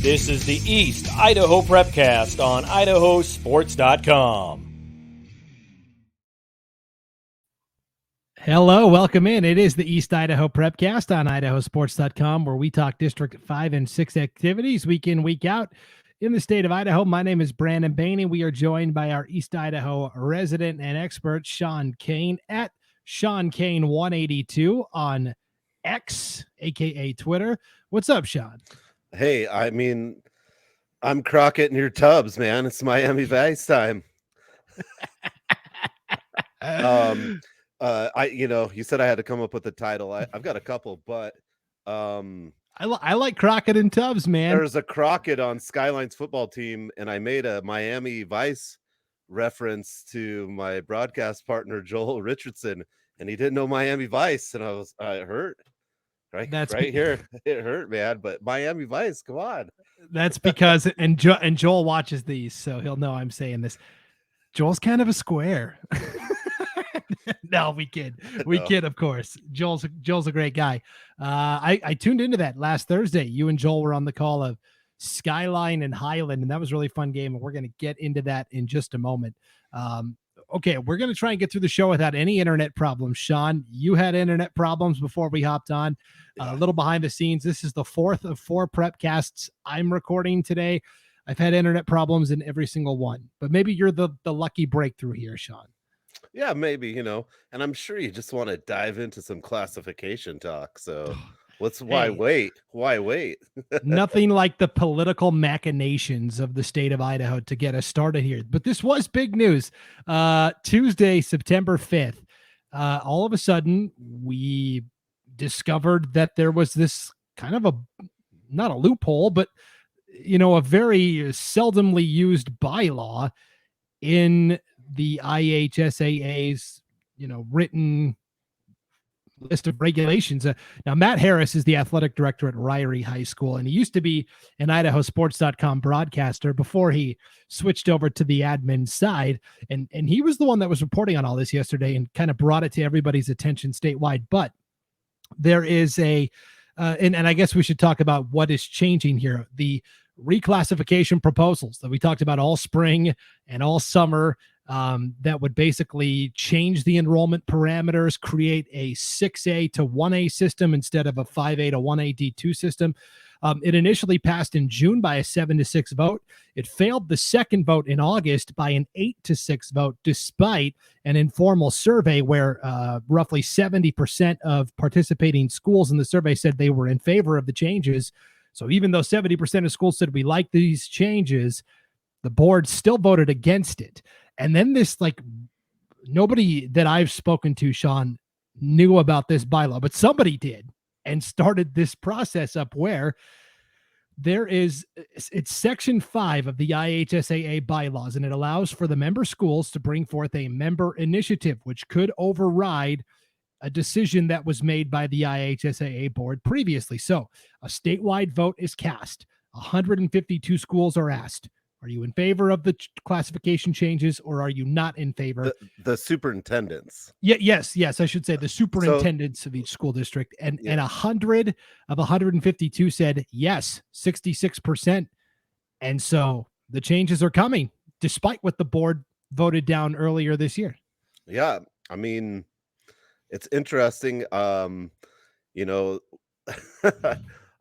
This is the East Idaho Prepcast on IdahoSports.com. Hello, welcome in. It is the East Idaho Prepcast on IdahoSports.com, where we talk District 5 and 6 activities week in, week out in the state of Idaho. My name is Brandon Baney. We are joined by our East Idaho resident and expert, Sean Kane, at Sean Kane 182 on X, aka Twitter. What's up, Sean? Hey, I'm Crockett in your tubs, man. It's Miami Vice time. You said I had to come up with a title. I've got a couple, but I like Crockett and Tubbs, man. There's a Crockett on Skyline's football team, and I made a Miami Vice reference to my broadcast partner Joel Richardson, and he didn't know Miami Vice, and it hurt. Right here, it hurt, man. But Miami Vice, come on. That's because and Joel watches these, so he'll know I'm saying this. Joel's kind of a square. No, we kid, of course. Joel's a great guy. I tuned into that last Thursday. You and Joel were on the call of Skyline and Highland, and that was a really fun game. And we're going to get into that in just a moment. Okay, we're going to try and get through the show without any internet problems. Sean, you had internet problems before we hopped on. A little behind the scenes. This is the fourth of 4 prepcasts I'm recording today. I've had internet problems in every single one, but maybe you're the lucky breakthrough here, Sean. Yeah, maybe, and I'm sure you just want to dive into some classification talk. So why wait? Nothing like the political machinations of the state of Idaho to get us started here. But this was big news. Tuesday, September 5th, all of a sudden we discovered that there was this kind of not a loophole, but a very seldomly used bylaw in the IHSAA's, written list of regulations. Now, Matt Harris is the athletic director at Ryrie High School, and he used to be an IdahoSports.com broadcaster before he switched over to the admin side. And he was the one that was reporting on all this yesterday and kind of brought it to everybody's attention statewide. But there is and I guess we should talk about what is changing here. The reclassification proposals that we talked about all spring and all summer, that would basically change the enrollment parameters, create a 6A to 1A system instead of a 5A to 1A D2 system. It initially passed in June by a 7-6 vote. It failed the second vote in August by an 8-6 vote, despite an informal survey where roughly 70% of participating schools in the survey said they were in favor of the changes. So even though 70% of schools said we like these changes, the board still voted against it. And then nobody that I've spoken to, Sean, knew about this bylaw, but somebody did and started this process up where it's section 5 of the IHSAA bylaws, and it allows for the member schools to bring forth a member initiative, which could override a decision that was made by the IHSAA board previously. So a statewide vote is cast. 152 schools are asked. Are you in favor of the classification changes, or are you not in favor? The superintendents. Yes. I should say the superintendents of each school district. And 100 of 152 said yes, 66%. And so the changes are coming, despite what the board voted down earlier this year. Yeah, it's interesting.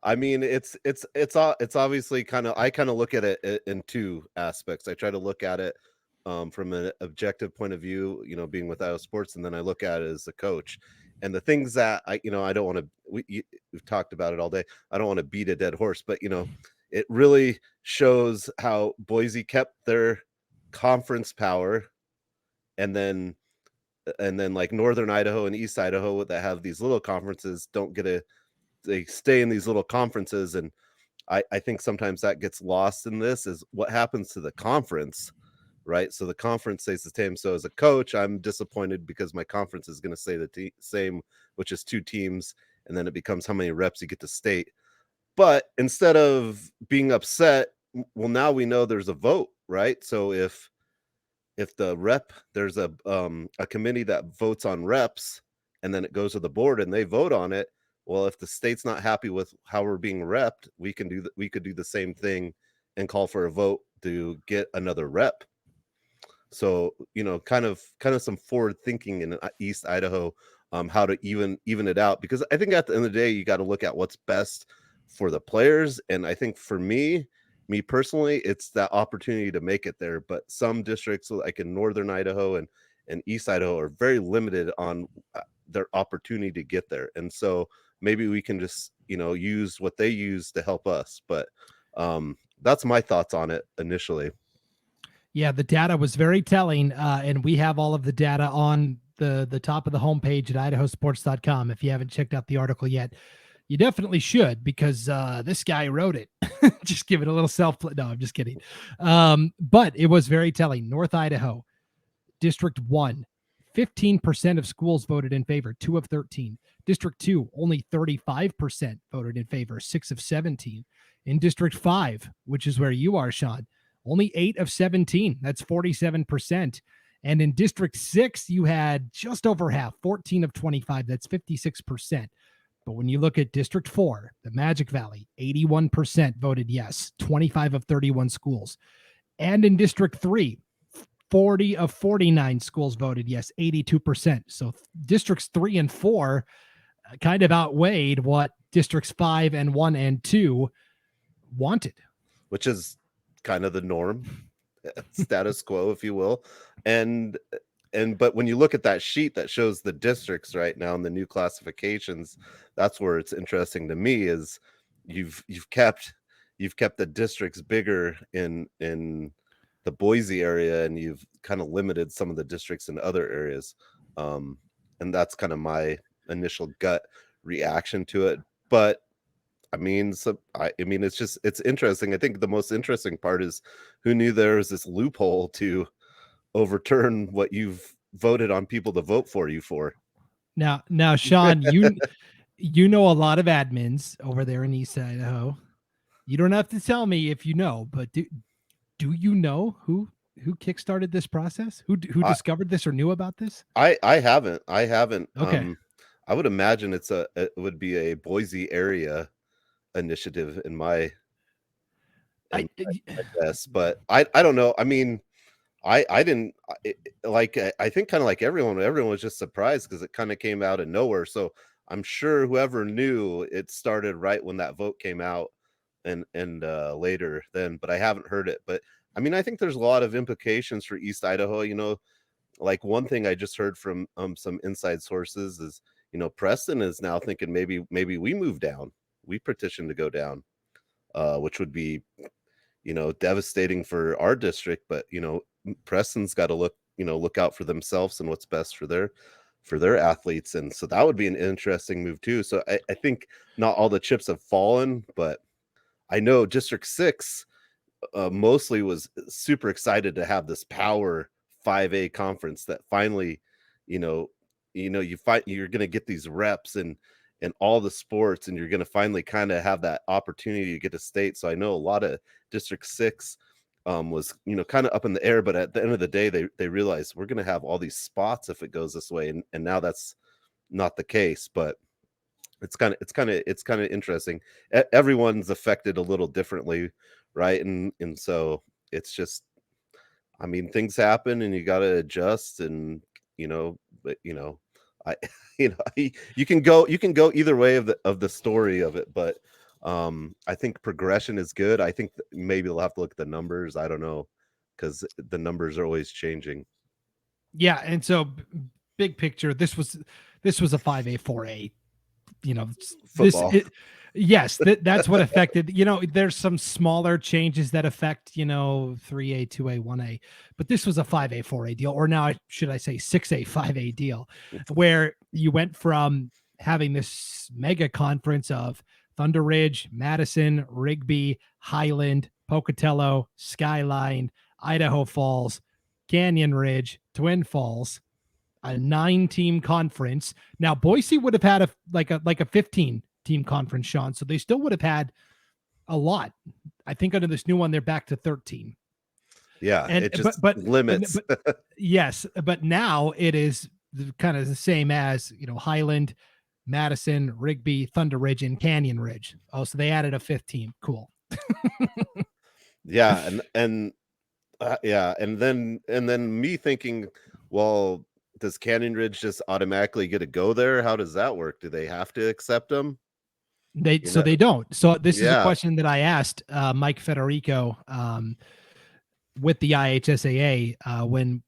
It's obviously I kind of look at it in two aspects. I try to look at it from an objective point of view, being with Iowa Sports, and then I look at it as a coach. And the things that I don't want to, we've talked about it all day. I don't want to beat a dead horse, but it really shows how Boise kept their conference power, and then like Northern Idaho and East Idaho that have these little conferences they stay in these little conferences. And I think sometimes that gets lost in this is what happens to the conference, right? So the conference stays the same. So as a coach, I'm disappointed because my conference is going to stay the same, which is 2 teams. And then it becomes how many reps you get to state. But instead of being upset, well, now we know there's a vote, right? So if the rep, there's a committee that votes on reps, and then it goes to the board and they vote on it, Well, if the state's not happy with how we're being repped, we could do the same thing and call for a vote to get another rep. So, kind of some forward thinking in East Idaho, how to even it out, because I think at the end of the day, you got to look at what's best for the players. And I think for me personally, it's that opportunity to make it there. But some districts like in Northern Idaho and East Idaho are very limited on their opportunity to get there. And so maybe we can just, use what they use to help us. But that's my thoughts on it initially. Yeah, the data was very telling, and we have all of the data on the top of the homepage at IdahoSports.com. If you haven't checked out the article yet, you definitely should, because this guy wrote it. Just give it a little no, I'm just kidding. But it was very telling. North Idaho, District 1, 15% of schools voted in favor, 2 of 13. District 2, only 35% voted in favor, 6 of 17. In District 5, which is where you are, Sean, only 8 of 17. That's 47%. And in District 6, you had just over half, 14 of 25. That's 56%. But when you look at District 4, the Magic Valley, 81% voted yes, 25 of 31 schools. And in District 3, 40 of 49 schools voted yes, 82%. So Districts 3 and 4 kind of outweighed what Districts 5 and 1 and 2 wanted. Which is kind of the norm, status quo, if you will. But when you look at that sheet that shows the districts right now and the new classifications, that's where it's interesting to me, is you've kept the districts bigger in the Boise area, and you've kind of limited some of the districts in other areas. And that's kind of my initial gut reaction to it. But I mean, it's interesting. I think the most interesting part is, who knew there was this loophole to overturn what you've voted on people to vote for you for. Now, Sean, you know a lot of admins over there in East Idaho. You don't have to tell me if you know, but do you know who kickstarted this process? Who discovered this or knew about this? I haven't. Okay. I would imagine it would be a Boise area initiative in my guess, but I don't know. I mean, I didn't I think kind of like everyone was just surprised because it kind of came out of nowhere. So I'm sure whoever knew, it started right when that vote came out and later then, but I haven't heard it. But I mean, I think there's a lot of implications for East Idaho. Like one thing I just heard from some inside sources is, Preston is now thinking maybe we move down. We petition to go down, which would be, devastating for our district. But, Preston's got to look out for themselves and what's best for their athletes. And so that would be an interesting move too. So I think not all the chips have fallen, but I know District 6 mostly was super excited to have this power 5A conference that finally, you're going to get these reps and all the sports, and you're going to finally kind of have that opportunity to get to state. So I know a lot of District 6 was, kind of up in the air, but at the end of the day, they realized we're going to have all these spots if it goes this way. And now that's not the case, but it's kind of interesting. Everyone's affected a little differently. Right. And so it's just, I mean, things happen and you got to adjust, and, but you can go either way of the story of it. But I think progression is good. I think maybe they'll have to look at the numbers. I don't know, because the numbers are always changing. Yeah. And so big picture, this was a 5A, 4A, Football. Yes, that's what affected. There's some smaller changes that affect, 3A, 2A, 1A, but this was a 5A, 4A deal, or now should I say 6A, 5A deal, where you went from having this mega conference of Thunder Ridge, Madison, Rigby, Highland, Pocatello, Skyline, Idaho Falls, Canyon Ridge, Twin Falls, a 9-team conference. Now Boise would have had a 15-team conference, Sean. So they still would have had a lot. I think under this new one, they're back to 13. Yeah, it just limits. Yes, but now it is kind of the same as, Highland, Madison, Rigby, Thunder Ridge, and Canyon Ridge. Oh, so they added a 5th team. Cool. Yeah, and yeah, and then me thinking, well, does Canyon Ridge just automatically get to go there? How does that work? Do they have to accept them? They don't. So this is a Yeah. question that I asked Mike Federico with the IHSAA when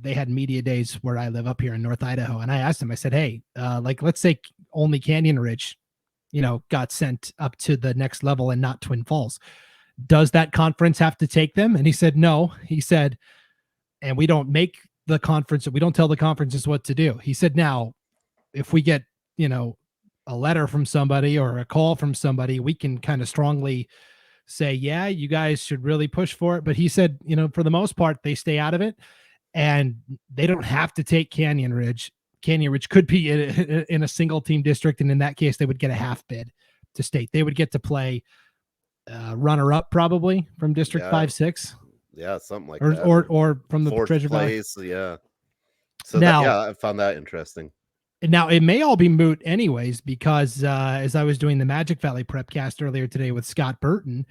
they had media days where I live up here in North Idaho, and I asked him. I said, "Hey, like let's say only Canyon Ridge, got sent up to the next level and not Twin Falls. Does that conference have to take them?" And he said, "No." He said, "And we don't make the conference. We don't tell the conferences what to do." He said, "Now, if we get a letter from somebody or a call from somebody, we can kind of strongly say, yeah, you guys should really push for it." But he said, for the most part, they stay out of it and they don't have to take Canyon Ridge. Canyon Ridge could be in a single team district. And in that case, they would get a half bid to state. They would get to play runner up probably from District 5-6. Yeah, something like that. Or from the Treasure Valley. Yeah. So now, I found that interesting. Now, it may all be moot anyways, because as I was doing the Magic Valley Prepcast earlier today with Scott Burton,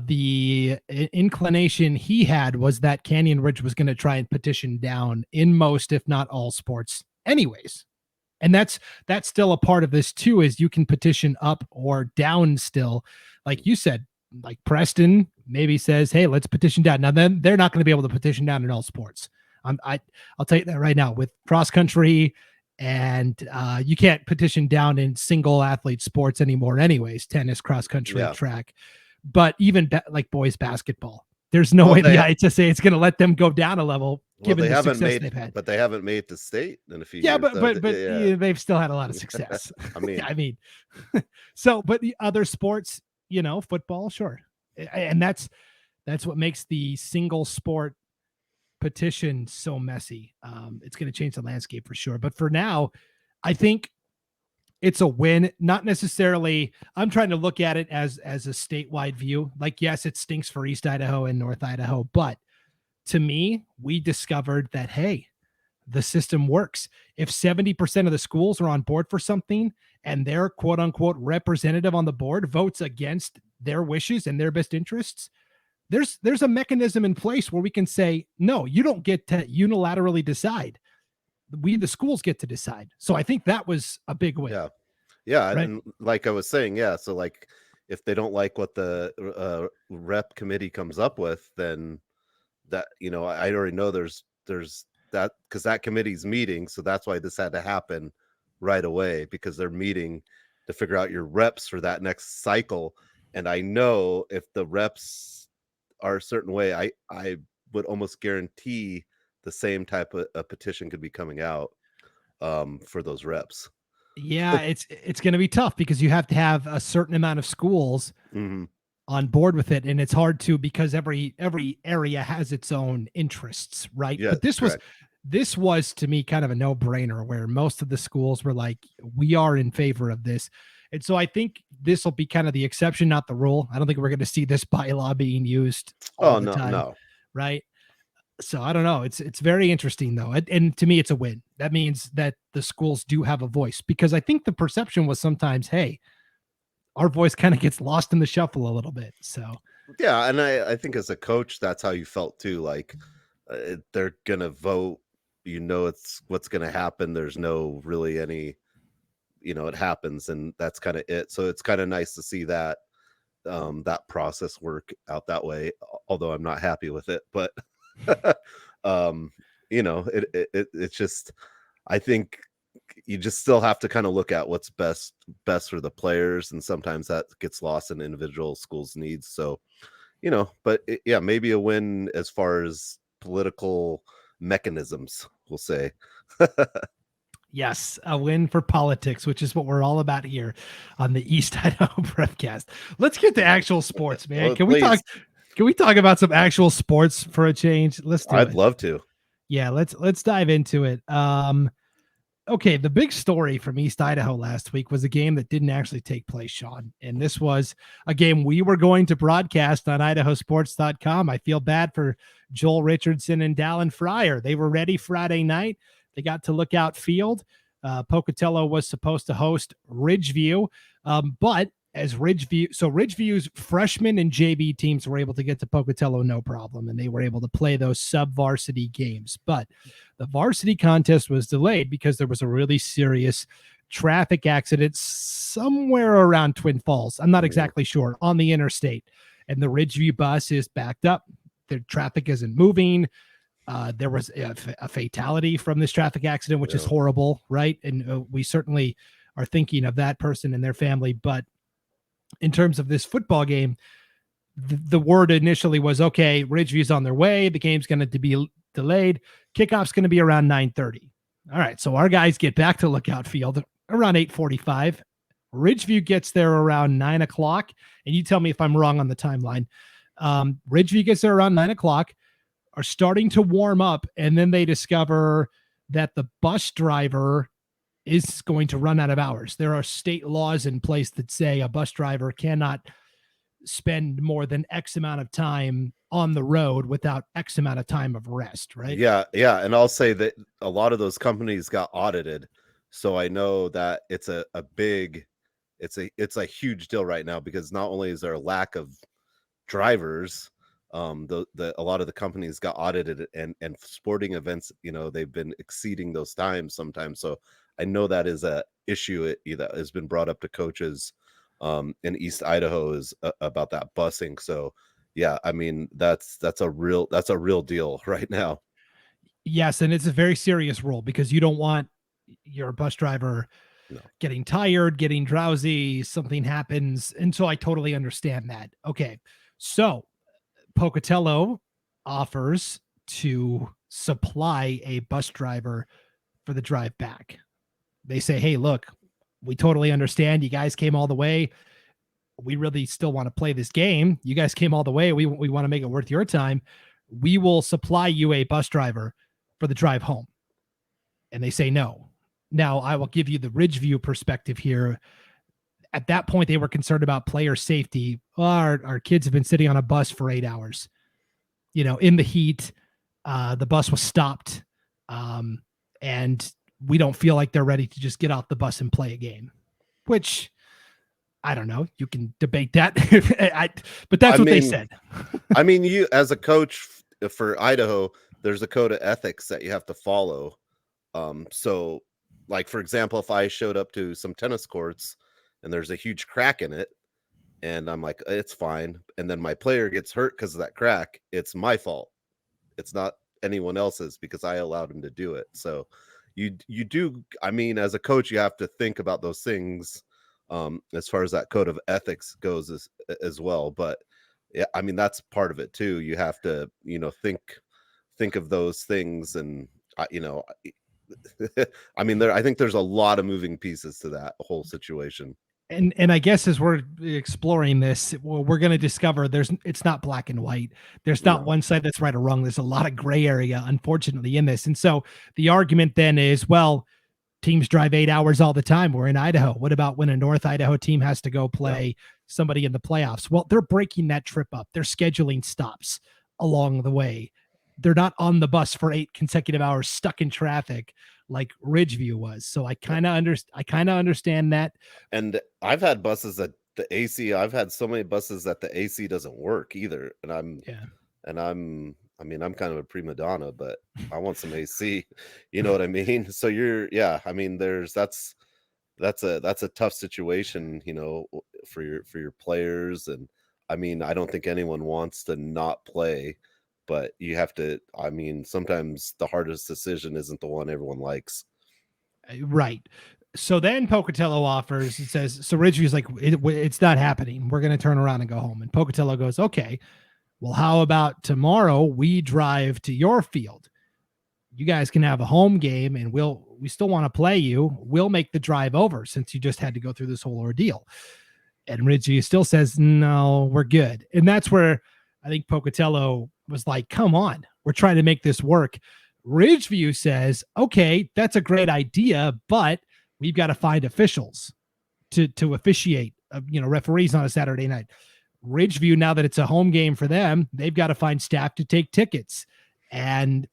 the inclination he had was that Canyon Ridge was going to try and petition down in most, if not all, sports anyways. And that's still a part of this too, is you can petition up or down still. Like you said, like Preston maybe says, hey, let's petition down. Now, then they're not going to be able to petition down in all sports. I'll tell you that right now with cross country, and you can't petition down in single athlete sports anymore anyways, tennis, cross country, track. But even like boys basketball, there's no way the IHSA is going to let them go down a level given the success they've had. But they haven't made the state in a few years. Yeah, but they've still had a lot of success. I mean, so, but the other sports, football, sure. And that's what makes the single sport petition so messy. It's going to change the landscape for sure. But for now, I think it's a win. Not necessarily, I'm trying to look at it as a statewide view. Like, yes, it stinks for East Idaho and North Idaho, but to me, we discovered that, hey, the system works. If 70% of the schools are on board for something and their quote unquote representative on the board votes against their wishes and their best interests, there's a mechanism in place where we can say, no, you don't get to unilaterally decide. We, the schools, get to decide. So I think that was a big win. Yeah. Right? And like I was saying, so like if they don't like what the rep committee comes up with, then that, I already know there's that, because that committee's meeting. So that's why this had to happen right away, because they're meeting to figure out your reps for that next cycle. And I know if the reps are a certain way, I would almost guarantee the same type of a petition could be coming out for those reps. Yeah, it's going to be tough because you have to have a certain amount of schools on board with it, and it's hard to, because every area has its own interests, right? Yeah, but this was to me kind of a no-brainer, where most of the schools were like, we are in favor of this. And so I think this will be kind of the exception, not the rule. I don't think we're going to see this bylaw being used all the time. No. Right? So I don't know. It's very interesting though. And to me, it's a win. That means that the schools do have a voice, because I think the perception was sometimes, hey, our voice kind of gets lost in the shuffle a little bit. So yeah. And I think as a coach, that's how you felt too. Like they're going to vote, it's what's going to happen. There's no really any, it happens, and that's kind of it. So it's kind of nice to see that that process work out that way, although I'm not happy with it, but it's just, I think you just still have to kind of look at what's best for the players, and sometimes that gets lost in individual schools' needs. So but maybe a win as far as political mechanisms, we'll say. Yes, a win for politics, which is what we're all about here on the East Idaho Prepcast. Let's get to actual sports, man. Can we talk about some actual sports for a change? Let's do it. I'd love to. Yeah, let's dive into it. Okay, the big story from East Idaho last week was a game that didn't actually take place, Sean. And this was a game we were going to broadcast on IdahoSports.com. I feel bad for Joel Richardson and Dallin Fryer. They were ready Friday night. They got to Lookout Field. Pocatello was supposed to host Ridgevue, but as Ridgeview's freshman and JV teams were able to get to Pocatello no problem, and they were able to play those sub-varsity games. But the varsity contest was delayed because there was a really serious traffic accident somewhere around Twin Falls. I'm not exactly sure, on the interstate. And the Ridgevue bus is backed up. The traffic isn't moving. There was a fatality from this traffic accident, which is horrible, right? And we certainly are thinking of that person and their family. But in terms of this football game, the word initially was, okay, Ridgeview's on their way. The game's going to be delayed. Kickoff's going to be around 9:30. All right, so our guys get back to Lookout Field around 8:45. Ridgevue gets there around 9 o'clock. And you tell me if I'm wrong on the timeline. Ridgevue gets there around 9 o'clock, are starting to warm up, and then they discover that the bus driver is going to run out of hours. There are state laws in place that say a bus driver cannot spend more than X amount of time on the road without X amount of time of rest, right? Yeah. And I'll say that a lot of those companies got audited. So I know that it's a huge deal right now, because not only is there a lack of drivers, a lot of the companies got audited, and sporting events, they've been exceeding those times sometimes. So I know that is a issue that has been brought up to coaches in East Idaho is about that busing. So yeah, I mean, that's a real deal right now. Yes, and it's a very serious rule, because you don't want your bus driver getting tired, getting drowsy, something happens. And so I totally understand that. Okay, so Pocatello offers to supply a bus driver for the drive back. They say, hey, look, we totally understand. You guys came all the way. We really still want to play this game. You guys came all the way. We want to make it worth your time. We will supply you a bus driver for the drive home. And they say no. Now, I will give you the Ridgevue perspective here. At that point, they were concerned about player safety. Our kids have been sitting on a bus for 8 hours, in the heat. The bus was stopped. And we don't feel like they're ready to just get off the bus and play a game, which I don't know. You can debate that, but that's what they said. I mean, you as a coach for Idaho, there's a code of ethics that you have to follow. So like, for example, if I showed up to some tennis courts and there's a huge crack in it, and I'm like, it's fine, and then my player gets hurt because of that crack, it's my fault. It's not anyone else's, because I allowed him to do it. So you do, I mean, as a coach, you have to think about those things as far as that code of ethics goes as well. But yeah, I mean, that's part of it too. You have to, think of those things. And I mean, I think there's a lot of moving pieces to that whole situation. And I guess as we're exploring this, we're going to discover it's not black and white. There's not one side that's right or wrong. There's a lot of gray area, unfortunately, in this. And so the argument then is, well, teams drive 8 hours all the time. We're in Idaho. What about when a North Idaho team has to go play somebody in the playoffs? Well, they're breaking that trip up. They're scheduling stops along the way. They're not on the bus for 8 consecutive hours stuck in traffic like Ridgevue was. So I kind of understand that. And I've had buses that the AC, I've had so many buses that the AC doesn't work either. And I'm kind of a prima donna, but I want some AC, you know what I mean? So I mean, that's a tough situation, for your players. And I mean, I don't think anyone wants to not play, but you have to, I mean, sometimes the hardest decision isn't the one everyone likes. Right. So then Pocatello offers, it says, so Ridgevue's like, it's not happening. We're going to turn around and go home. And Pocatello goes, okay, well, how about tomorrow we drive to your field? You guys can have a home game, and we still want to play you. We'll make the drive over, since you just had to go through this whole ordeal. And Ridgevue still says, no, we're good. And that's where I think Pocatello was like, come on, we're trying to make this work. Ridgevue says, okay, that's a great idea, but we've got to find officials to officiate, referees on a Saturday night. Ridgevue, now that it's a home game for them, they've got to find staff to take tickets. And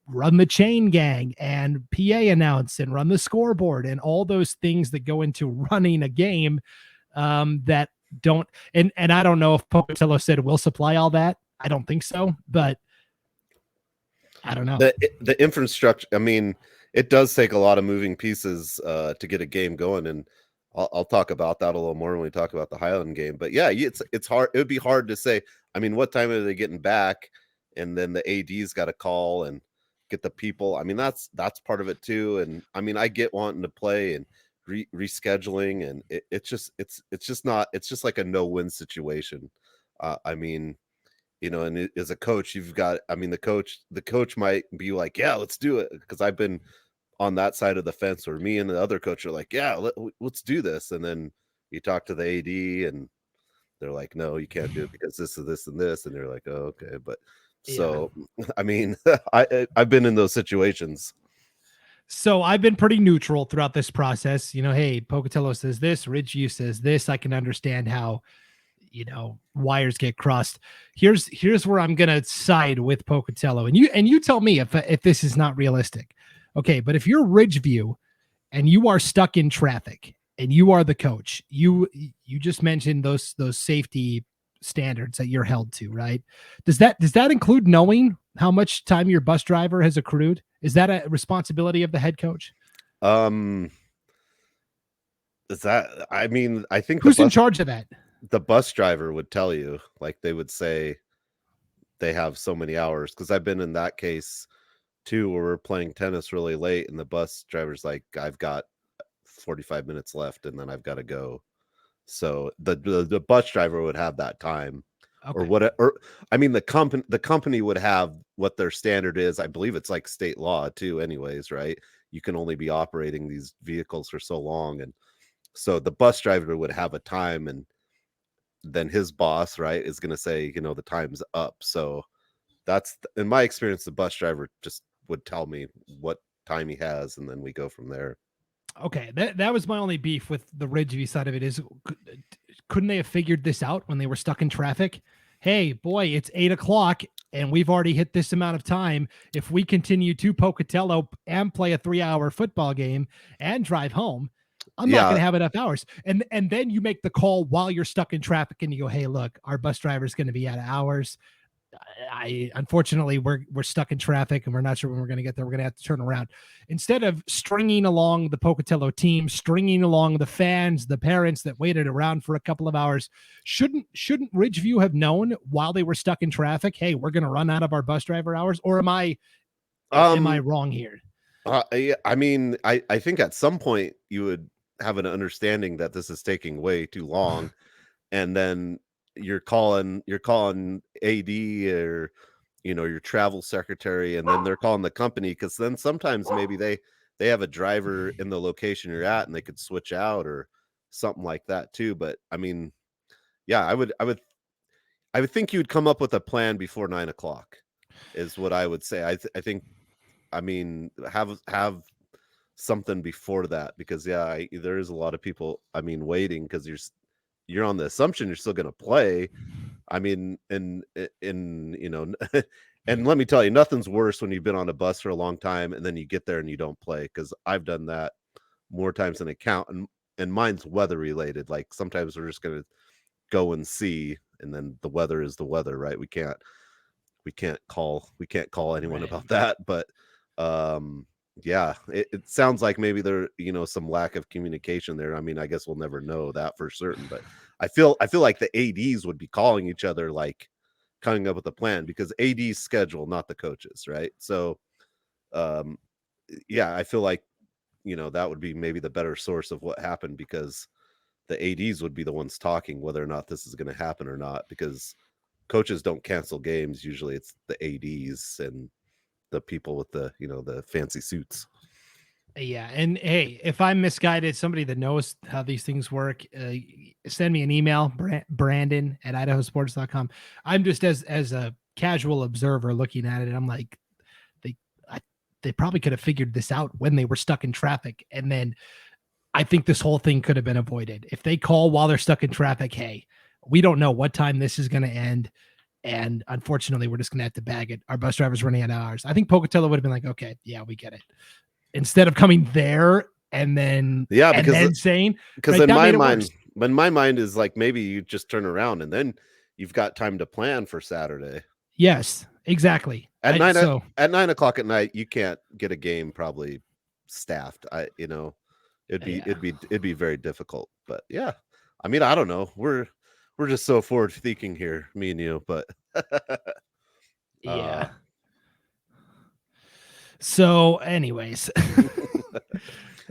run the chain gang and PA announce and run the scoreboard and all those things that go into running a game that don't, and I don't know if Pocatello said we'll supply all that. I don't think so, but I don't know. The infrastructure, I mean, it does take a lot of moving pieces to get a game going, and I'll talk about that a little more when we talk about the Highland game. But yeah, it's hard. It would be hard to say. I mean, what time are they getting back? And then the AD's got to call and get the people. I mean, that's part of it too. And I mean, I get wanting to play and rescheduling, and it's just like a no-win situation. I mean, and as a coach, you've got. I mean, the coach might be like, yeah, let's do it, because I've been on that side of the fence, or me and the other coach are like, yeah, let's do this. And then you talk to the AD and they're like, no, you can't do it because this is this and this. And they're like, oh, okay. But so, I mean, I've been in those situations. So I've been pretty neutral throughout this process. Hey, Pocatello says this, Ridgevue says this. I can understand how, wires get crossed. Here's where I'm going to side with Pocatello. And you tell me if this is not realistic. Okay, but if you're Ridgevue and you are stuck in traffic and you are the coach, you just mentioned those safety standards that you're held to, right? Does that include knowing how much time your bus driver has accrued? Is that a responsibility of the head coach? Is that, I mean, I think who's in charge of that? The bus driver would tell you, like they would say they have so many hours, because I've been in that case too, where we're playing tennis really late and the bus driver's like, I've got 45 minutes left and then I've got to go. So the bus driver would have that time. Okay. Or what, or I mean, the company would have what their standard is. I believe it's like state law too, anyways, right? You can only be operating these vehicles for so long. And so the bus driver would have a time, and then his boss, right, is going to say, the time's up. So that's, in my experience, the bus driver just would tell me what time he has, and then we go from there. Okay, that was my only beef with the Ridgevue side of it, is couldn't they have figured this out when they were stuck in traffic? Hey, boy, it's 8:00 and we've already hit this amount of time. If we continue to Pocatello and play a 3-hour football game and drive home, I'm not going to have enough hours. And then you make the call while you're stuck in traffic and you go, hey, look, our bus driver is going to be out of hours. Unfortunately, we're stuck in traffic and we're not sure when we're going to get there. We're going to have to turn around. Instead of stringing along the Pocatello team, stringing along the fans, the parents that waited around for a couple of hours, shouldn't Ridgevue have known while they were stuck in traffic, hey, we're going to run out of our bus driver hours? Or am I wrong here? I mean, I think at some point you would have an understanding that this is taking way too long, and then you're calling AD or your travel secretary, and then they're calling the company, because then sometimes maybe they have a driver in the location you're at and they could switch out or something like that too. But I mean, yeah, I would think you'd come up with a plan before 9:00 is what I would say. I think, I mean, have something before that, because there is a lot of people, I mean, waiting, because you're on the assumption you're still going to play. I mean, and and let me tell you, nothing's worse when you've been on a bus for a long time and then you get there and you don't play, because I've done that more times than I count. And mine's weather related. Like sometimes we're just going to go and see, and then the weather is the weather, right? We can't call anyone about that. But yeah, it sounds like maybe there, some lack of communication there. I mean, I guess we'll never know that for certain, but I feel like the ADs would be calling each other, like coming up with a plan, because AD's schedule, not the coaches, right? So yeah, I feel like that would be maybe the better source of what happened, because the ADs would be the ones talking whether or not this is going to happen or not, because coaches don't cancel games. Usually it's the ADs and the people with the the fancy suits. Yeah, and hey, if I'm misguided, somebody that knows how these things work, send me an email, Brandon at IdahoSports.com. I'm just as a casual observer looking at it, and I'm like, they probably could have figured this out when they were stuck in traffic, and then I think this whole thing could have been avoided if they call while they're stuck in traffic. Hey, we don't know what time this is going to end. And unfortunately, we're just going to have to bag it. Our bus driver's running out of hours. I think Pocatello would have been like, okay, yeah, we get it. Instead of coming there and then, saying, because right, in my mind, when my mind is like, maybe you just turn around and then you've got time to plan for Saturday. Yes, exactly. At 9 o'clock at night, you can't get a game probably staffed. It'd be very difficult. But yeah, I mean, I don't know. We're just so forward thinking here, me and you. But yeah. So, anyways,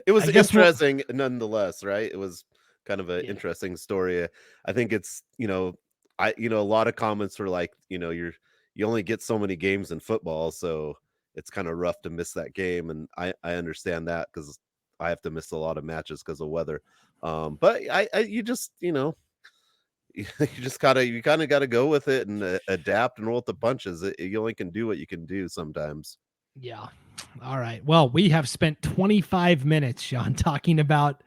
it was interesting nonetheless, right? It was kind of an interesting story. I think it's a lot of comments were like, you only get so many games in football, so it's kind of rough to miss that game, and I understand that because I have to miss a lot of matches because of weather. But you just you just kind of gotta go with it and adapt and roll with the punches. You only can do what you can do sometimes. Yeah. All right. Well, we have spent 25 minutes, Sean, talking about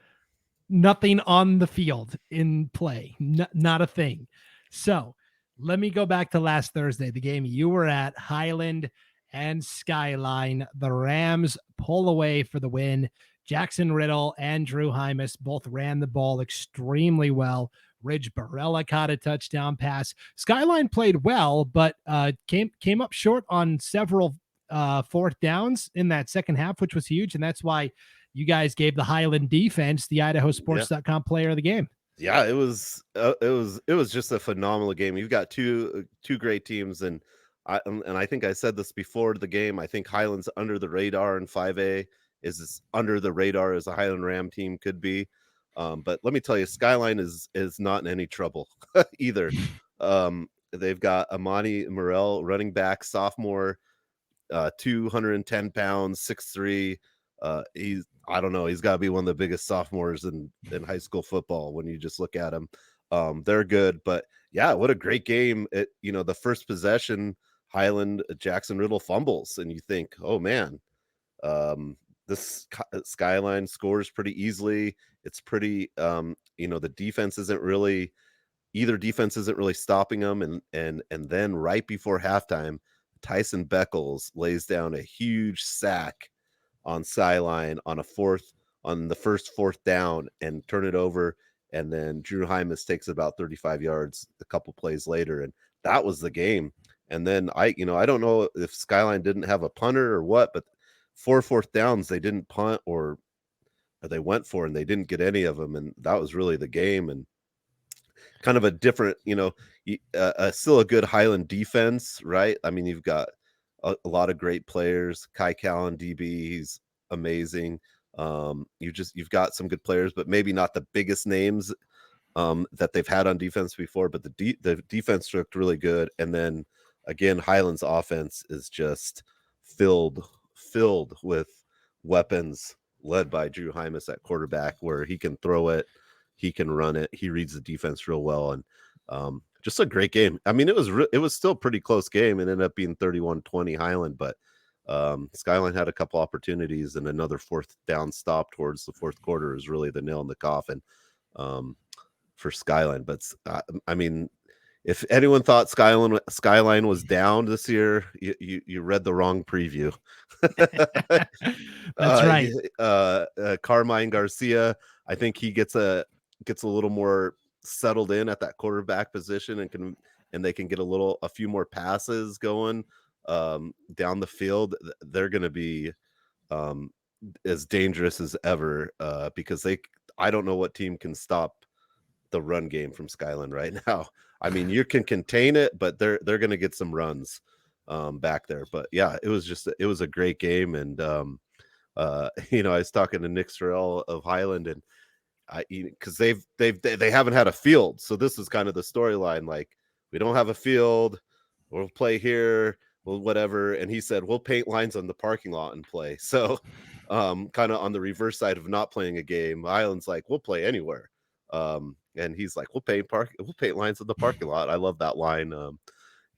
nothing on the field in play, not a thing. So let me go back to last Thursday, the game you were at, Highland and Skyline. The Rams pull away for the win. Jackson Riddle and Drew Hymas both ran the ball extremely well. Ridge Barella caught a touchdown pass. Skyline played well, but came up short on several fourth downs in that second half, which was huge. And that's why you guys gave the Highland defense the IdahoSports.com player of the game. Yeah, it was just a phenomenal game. You've got two great teams, and I think I said this before the game. I think Highland's under the radar in 5A, is as under the radar as a Highland Ram team could be. But let me tell you, Skyline is not in any trouble either. They've got Amani Morel, running back, sophomore, 210 pounds, 6'3". I don't know. He's got to be one of the biggest sophomores in high school football when you just look at him. They're good, but yeah, what a great game. The first possession, Highland, Jackson Riddle fumbles, and you think, oh man, this Skyline scores pretty easily. It's pretty, the defense isn't really, either defense isn't really stopping them. And then right before halftime, Tyson Beckles lays down a huge sack on Skyline on the first fourth down and turn it over. And then Drew Hymas takes about 35 yards a couple plays later. And that was the game. And then I don't know if Skyline didn't have a punter or what, but 4 fourth downs, they didn't punt or they went for, and they didn't get any of them. And that was really the game. And kind of a different, still a good Highland defense, right? I mean, you've got a lot of great players. Kai Callan, DB, he's amazing. You've got some good players, but maybe not the biggest names that they've had on defense before. But the defense looked really good. And then again, Highland's offense is just filled with weapons, led by Drew Hymas at quarterback, where he can throw it, he can run it, he reads the defense real well, and just a great game. I mean, it was still a pretty close game. It ended up being 31-20 Highland, but Skyline had a couple opportunities, and another fourth down stop towards the fourth quarter is really the nail in the coffin for Skyline. But I mean, if anyone thought Skyline was down this year, you read the wrong preview. That's right. Carmine Garcia, I think he gets a little more settled in at that quarterback position, and they can get a few more passes going down the field. They're going to be as dangerous as ever because I don't know what team can stop the run game from Skyline right now. I mean, you can contain it, but they're going to get some runs back there. But yeah, it was a great game. And I was talking to Nick Sorrell of Highland, and because they haven't had a field, so this is kind of the storyline. Like, we don't have a field, we'll play here, well, whatever. And he said, we'll paint lines on the parking lot and play. So kind of on the reverse side of not playing a game, Highland's like, we'll play anywhere. And he's like, we'll paint lines in the parking lot. I love that line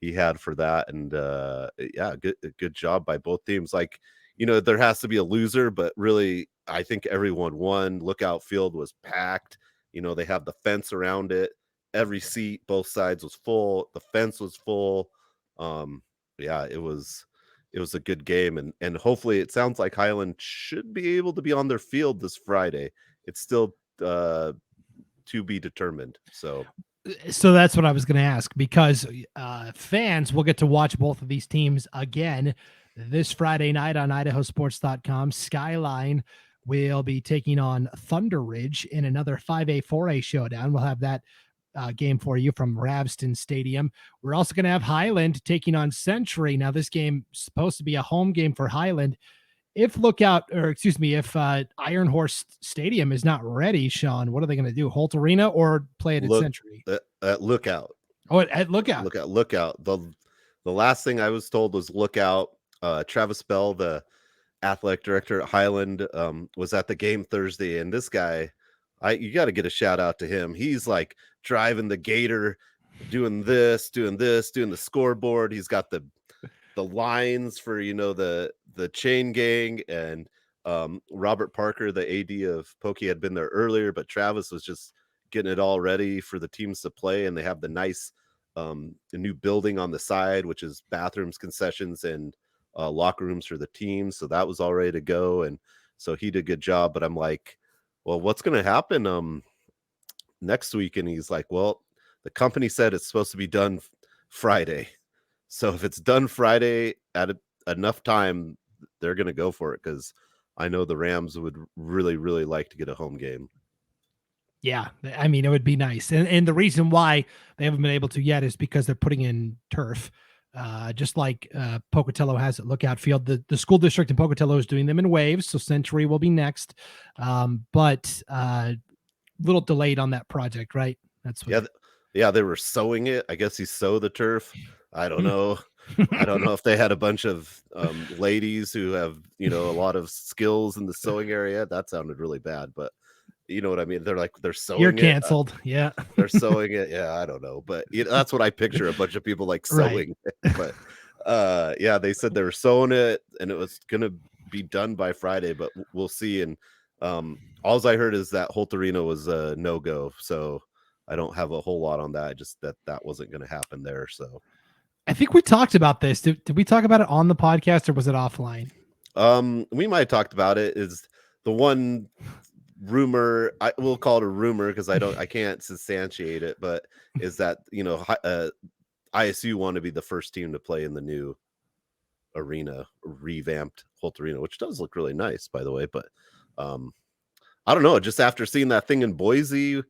he had for that. And yeah, good job by both teams. Like, there has to be a loser, but really, I think everyone won. Lookout Field was packed. They have the fence around it. every seat, both sides was full. The fence was full. Yeah, it was a good game, and hopefully it sounds like Highland should be able to be on their field this Friday. It's still to be determined. So that's what I was going to ask, because fans will get to watch both of these teams again this Friday night on IdahoSports.com. Skyline will be taking on Thunder Ridge in another 5A, 4A showdown. We'll have that game for you from Ravston Stadium. We're also going to have Highland taking on Century. Now, this game is supposed to be a home game for Highland. If Iron Horse Stadium is not ready, Sean, what are they going to do? Holt Arena or play it at Century? Lookout. Oh, at Lookout. Lookout. The last thing I was told was Lookout. Travis Bell, the athletic director at Highland, was at the game Thursday, and this guy, you got to get a shout out to him. He's like driving the gator, doing the scoreboard. He's got the lines for the chain gang, and Robert Parker, the AD of Pokey, had been there earlier, but Travis was just getting it all ready for the teams to play. And they have the nice new building on the side, which is bathrooms, concessions, and locker rooms for the teams. So that was all ready to go, and so he did a good job. But I'm like, well, what's going to happen next week? And he's like, well, the company said it's supposed to be done Friday. So if it's done Friday at enough time, they're going to go for it, because I know the Rams would really, really like to get a home game. Yeah, I mean, it would be nice. And the reason why they haven't been able to yet is because they're putting in turf, just like Pocatello has at Lookout Field. The school district in Pocatello is doing them in waves, so Century will be next. But a little delayed on that project, right? That's what. Yeah, they were sowing it. I guess he sowed the turf. I don't know. I don't know if they had a bunch of ladies who have, a lot of skills in the sewing area. That sounded really bad, but you know what I mean? They're sewing. You're canceled. Yeah. They're sewing it. Yeah, I don't know, but that's what I picture, a bunch of people like sewing. Right. But yeah, they said they were sewing it and it was going to be done by Friday, but we'll see. And all I heard is that Holt Arena was a no-go. So I don't have a whole lot on that. Just that wasn't going to happen there. So I think we talked about this. Did we talk about it on the podcast, or was it offline? We might have talked about it. Is the one rumor, I will call it a rumor because I can't substantiate it, but is that ISU want to be the first team to play in the new arena, revamped Holt Arena, which does look really nice, by the way. But I don't know, just after seeing that thing in Boise,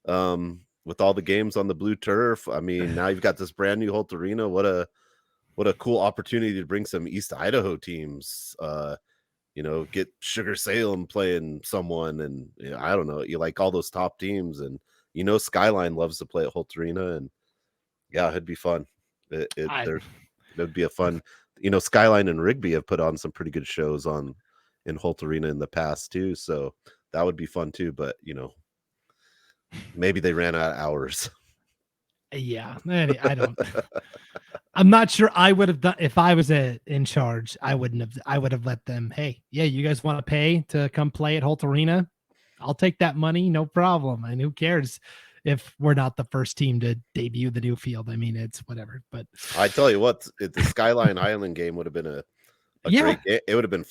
with all the games on the blue turf, I mean, now you've got this brand new Holt Arena. What a cool opportunity to bring some East Idaho teams, get Sugar Salem playing someone, and I don't know, you like all those top teams, and Skyline loves to play at Holt Arena, and yeah, it'd be fun. It'd be a fun, Skyline and Rigby have put on some pretty good shows in Holt Arena in the past too, so that would be fun too. But maybe they ran out of hours. Yeah, I don't. I'm not sure I would have done if I was in charge. I would have let them. Hey, yeah, you guys want to pay to come play at Holt Arena? I'll take that money, no problem. And who cares if we're not the first team to debut the new field? I mean, it's whatever. But I tell you what, the Skyline Island game would have been a great game. It would have been.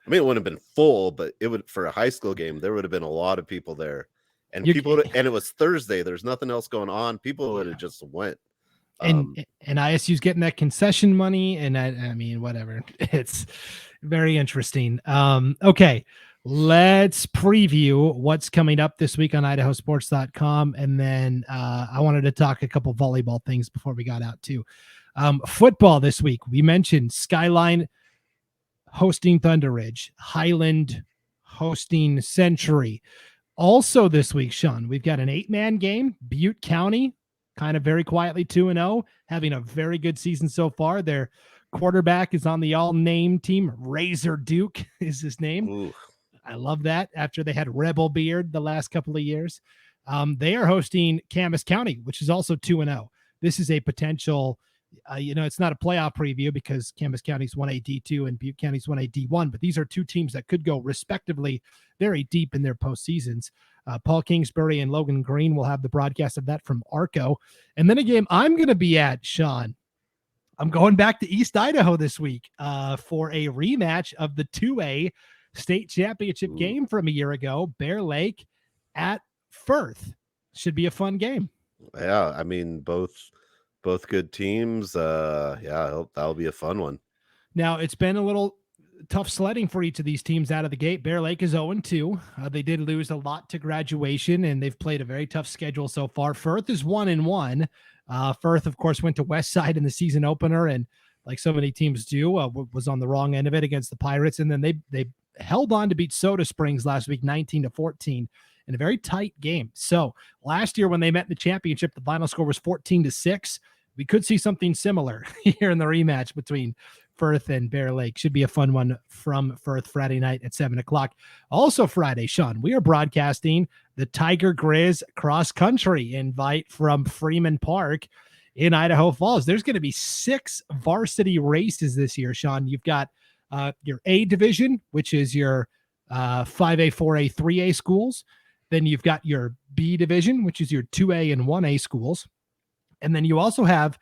I mean, it wouldn't have been full, but it would, for a high school game, there would have been a lot of people there. And and it was Thursday. There's nothing else going on. People would have just went. And ISU's getting that concession money, and I mean, whatever. It's very interesting. Okay, let's preview what's coming up this week on IdahoSports.com, and then I wanted to talk a couple volleyball things before we got out too. Football this week. We mentioned Skyline hosting Thunder Ridge, Highland hosting Century. Also this week, Sean, we've got an 8-man game. Butte County, kind of very quietly 2-0, having a very good season so far. Their quarterback is on the all-name team. Razor Duke is his name. Ooh. I love that. After they had Rebel Beard the last couple of years. They are hosting Camas County, which is also 2-0. This is a potential It's not a playoff preview because Camas County's 1A D2 and Butte County's 1A D1, but these are two teams that could go respectively very deep in their postseasons. Paul Kingsbury and Logan Green will have the broadcast of that from Arco. And then a game I'm going to be at, Sean. I'm going back to East Idaho this week for a rematch of the 2A state championship game from a year ago, Bear Lake at Firth. Should be a fun game. Yeah, I mean, both good teams. That'll be a fun one. Now, it's been a little tough sledding for each of these teams out of the gate. Bear Lake is 0-2. They did lose a lot to graduation, and they've played a very tough schedule so far. Firth is 1-1. Firth, of course, went to Westside in the season opener, and like so many teams do, was on the wrong end of it against the Pirates. And then they held on to beat Soda Springs last week, 19-14. In a very tight game. So last year when they met in the championship, the final score was 14-6. We could see something similar here in the rematch between Firth and Bear Lake. Should be a fun one from Firth Friday night at 7:00. Also Friday, Sean, we are broadcasting the Tiger-Grizz cross country invite from Freeman Park in Idaho Falls. There's going to be 6 varsity races this year, Sean. You've got your A division, which is your 5A, 4A, 3A schools. Then you've got your B division, which is your 2A and 1A schools. And then you also have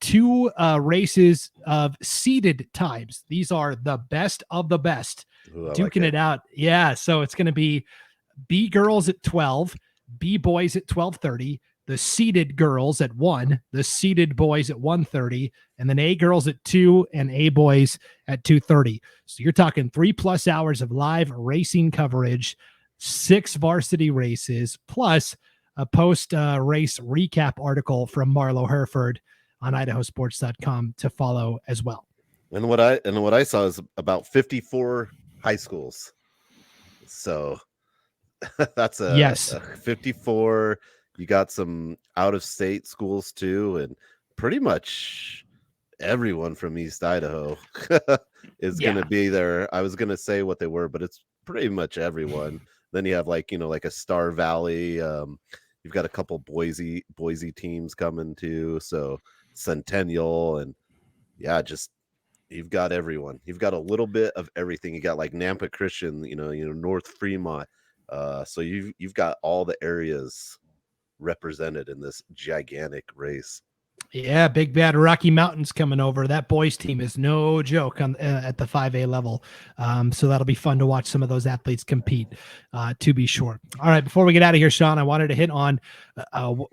2 races of seeded times. These are the best of the best. Duking it out. Yeah. So it's going to be B girls at 12, B boys at 12:30, the seeded girls at 1, the seeded boys at 1:30, and then A girls at 2 and A boys at 2:30. So you're talking 3+ hours of live racing coverage, 6 varsity races, plus a post-race recap article from Marlo Herford on IdahoSports.com to follow as well. And what I saw is about 54 high schools. So that's a 54. You got some out-of-state schools too, and pretty much everyone from East Idaho is going to be there. I was going to say what they were, but it's pretty much everyone. Then you have like a Star Valley. You've got a couple Boise teams coming too. So Centennial, and just you've got everyone. You've got a little bit of everything. You got like Nampa Christian, North Fremont. So you've got all the areas represented in this gigantic race. Yeah, Big Bad Rocky Mountains coming over. That boys team is no joke at the 5A level. So that'll be fun to watch some of those athletes compete, to be sure. All right, before we get out of here, Sean, I wanted to hit on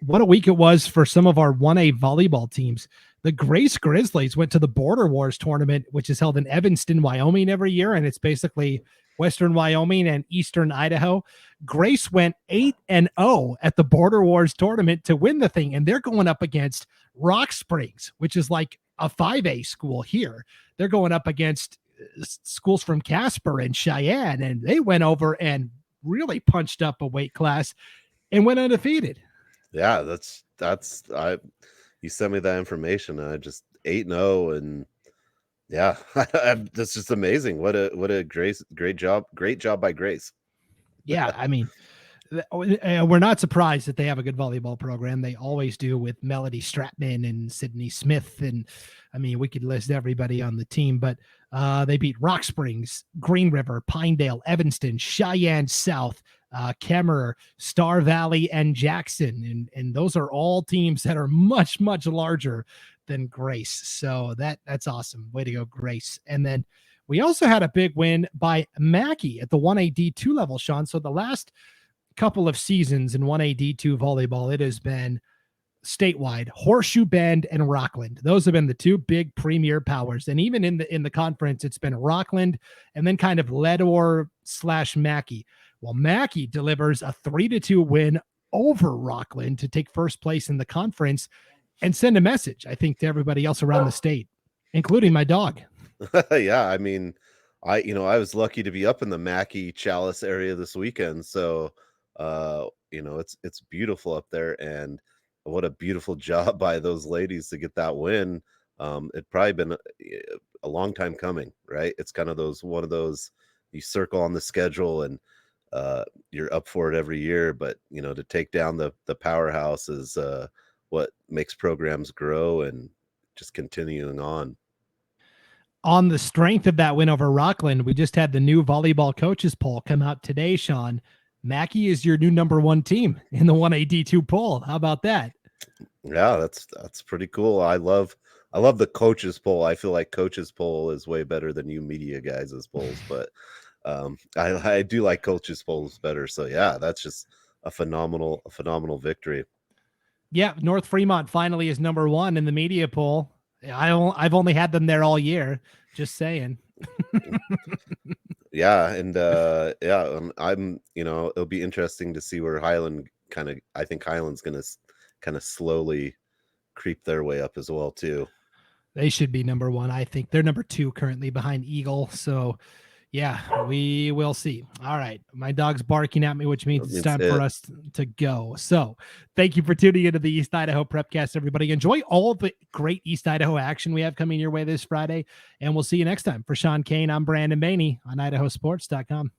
what a week it was for some of our 1A volleyball teams. The Grace Grizzlies went to the Border Wars tournament, which is held in Evanston, Wyoming every year, and it's basically Western Wyoming and Eastern Idaho. Grace went 8-0 at the Border Wars tournament to win the thing, and they're going up against Rock Springs, which is like a 5A school here. They're going up against schools from Casper and Cheyenne, and they went over and really punched up a weight class and went undefeated. Yeah, you sent me that information. I just 8-0, and yeah, that's just amazing. What a great job by Grace. Yeah, I mean, we're not surprised that they have a good volleyball program. They always do, with Melody Stratman and Sydney Smith. And I mean, we could list everybody on the team, but they beat Rock Springs, Green River, Pinedale, Evanston, Cheyenne South, Kemmerer, Star Valley, and Jackson. And those are all teams that are much, much larger than Grace. So that's awesome. Way to go, Grace. And then we also had a big win by Mackay at the 1A D2 level, Sean. So the last couple of seasons in 1A D2 volleyball, it has been statewide, Horseshoe Bend and Rockland. Those have been the two big premier powers. And even in the conference, it's been Rockland and then kind of Leadore/Mackay. Well, Mackay delivers a 3-2 win over Rockland to take first place in the conference and send a message, I think, to everybody else around the state, including my dog. Yeah, I mean, I was lucky to be up in the Mackay Chalice area this weekend. So, it's beautiful up there, and what a beautiful job by those ladies to get that win. It'd probably been a long time coming, right? It's kind of one of those you circle on the schedule and you're up for it every year, but to take down the powerhouse is what makes programs grow, and just continuing on. On the strength of that win over Rockland, we just had the new volleyball coaches poll come out today, Sean. Mackay is your new number 1 team in the 1A D2 poll. How about that? Yeah, that's pretty cool. I love the coaches poll. I feel like coaches poll is way better than you media guys' polls, but I do like coaches polls better. So yeah, that's just a phenomenal victory. Yeah, North Fremont finally is number 1 in the media poll. I've only had them there all year. Just saying. Yeah, and I'm it'll be interesting to see where Highland I think Highland's gonna kind of slowly creep their way up as well too. They should be number 1. I think they're number 2 currently behind Eagle. So yeah, we will see. All right. My dog's barking at me, which means it's time for us to go. So thank you for tuning into the East Idaho Prepcast, everybody. Enjoy all the great East Idaho action we have coming your way this Friday. And we'll see you next time. For Sean Kane, I'm Brandon Baney on IdahoSports.com.